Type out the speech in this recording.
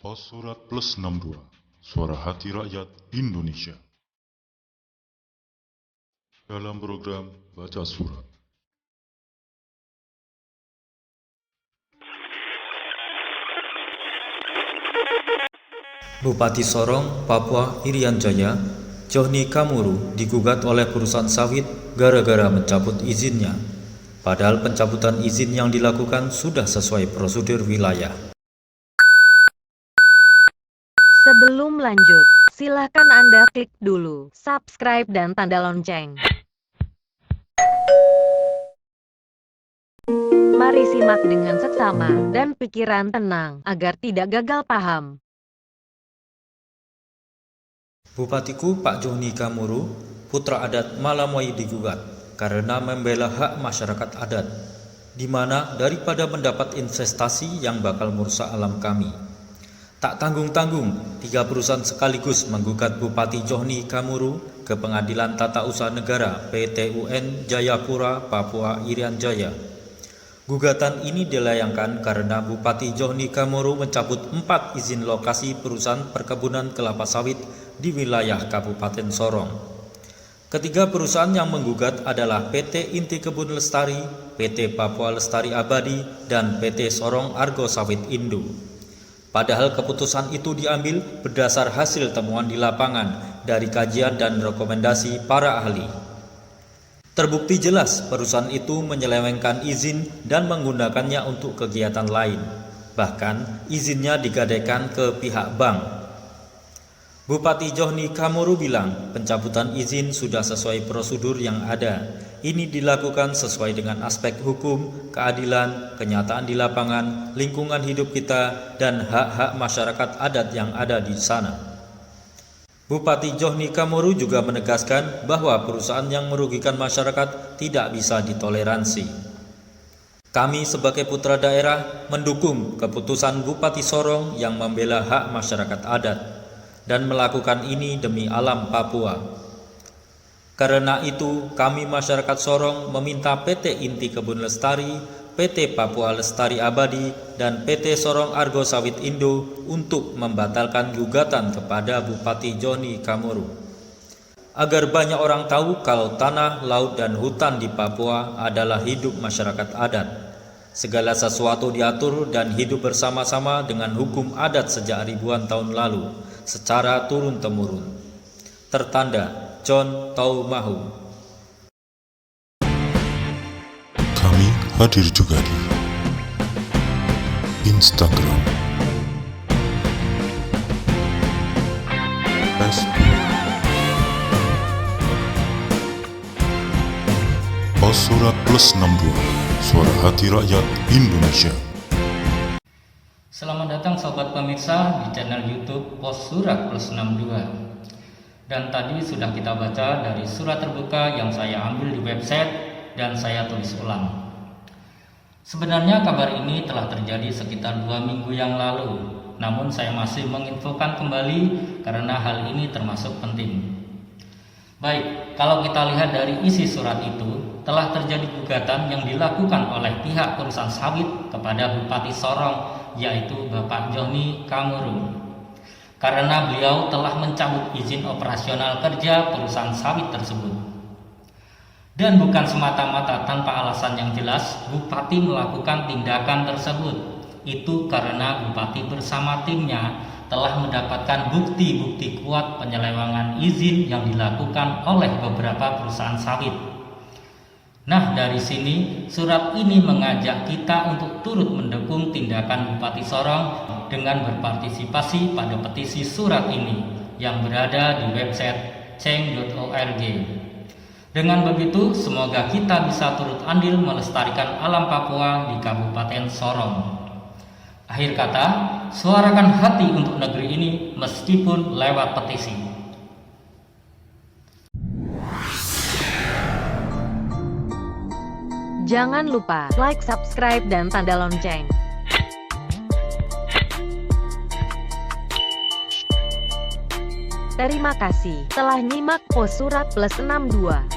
Pos Surat Plus 62, Suara Hati Rakyat Indonesia. Dalam program Baca Surat. Bupati Sorong, Papua Irian Jaya, Johni Kamuru digugat oleh perusahaan sawit gara-gara mencabut izinnya. Padahal pencabutan izin yang dilakukan sudah sesuai prosedur wilayah. Sebelum lanjut, silahkan Anda klik dulu subscribe dan tanda lonceng. Mari simak dengan seksama dan pikiran tenang agar tidak gagal paham. Bupatiku Pak Johni Kamuru, putra adat Malamoy digugat karena membela hak masyarakat adat, di mana daripada mendapat investasi yang bakal merusak alam kami. Tak tanggung-tanggung, 3 perusahaan sekaligus menggugat Bupati Johni Kamuru ke Pengadilan Tata Usaha Negara PT UN Jayapura, Papua Irian Jaya. Gugatan ini dilayangkan karena Bupati Johni Kamuru mencabut 4 izin lokasi perusahaan perkebunan kelapa sawit di wilayah Kabupaten Sorong. Ketiga perusahaan yang menggugat adalah PT Inti Kebun Lestari, PT Papua Lestari Abadi, dan PT Sorong Argo Sawit Indo. Padahal keputusan itu diambil berdasar hasil temuan di lapangan dari kajian dan rekomendasi para ahli. Terbukti jelas perusahaan itu menyelewengkan izin dan menggunakannya untuk kegiatan lain. Bahkan izinnya digadaikan ke pihak bank. Bupati Johni Kamuru bilang pencabutan izin sudah sesuai prosedur yang ada. Ini dilakukan sesuai dengan aspek hukum, keadilan, kenyataan di lapangan, lingkungan hidup kita, dan hak-hak masyarakat adat yang ada di sana. Bupati Johni Kamuru juga menegaskan bahwa perusahaan yang merugikan masyarakat tidak bisa ditoleransi. Kami sebagai putra daerah mendukung keputusan Bupati Sorong yang membela hak masyarakat adat dan melakukan ini demi alam Papua. Karena itu, kami masyarakat Sorong meminta PT Inti Kebun Lestari, PT Papua Lestari Abadi, dan PT Sorong Argo Sawit Indo untuk membatalkan gugatan kepada Bupati Johni Kamuru. Agar banyak orang tahu kalau tanah, laut, dan hutan di Papua adalah hidup masyarakat adat. Segala sesuatu diatur dan hidup bersama-sama dengan hukum adat sejak ribuan tahun lalu, secara turun-temurun. Tertanda John Taumahu. Kami hadir juga di Instagram, Facebook, Pos Surat Plus 62, Suara Hati Rakyat Indonesia. Selamat datang sobat pemirsa di channel YouTube Pos Surat Plus 62. Dan tadi sudah kita baca dari surat terbuka yang saya ambil di website dan saya tulis ulang. Sebenarnya kabar ini telah terjadi sekitar 2 minggu yang lalu, namun saya masih menginfokan kembali karena hal ini termasuk penting. Baik, kalau kita lihat dari isi surat itu, telah terjadi gugatan yang dilakukan oleh pihak perusahaan sawit kepada Bupati Sorong, yaitu Bapak Johni Kamuru. Karena beliau telah mencabut izin operasional kerja perusahaan sawit tersebut. Dan bukan semata-mata tanpa alasan yang jelas, Bupati melakukan tindakan tersebut. Itu karena Bupati bersama timnya telah mendapatkan bukti-bukti kuat penyelewengan izin yang dilakukan oleh beberapa perusahaan sawit. Nah, dari sini surat ini mengajak kita untuk turut mendukung tindakan Bupati Sorong dengan berpartisipasi pada petisi surat ini yang berada di website ceng.org. Dengan begitu, semoga kita bisa turut andil melestarikan alam Papua di Kabupaten Sorong. Akhir kata, suarakan hati untuk negeri ini meskipun lewat petisi. Jangan lupa like, subscribe, dan tanda lonceng. Terima kasih telah nyimak Pos Surat Plus 62.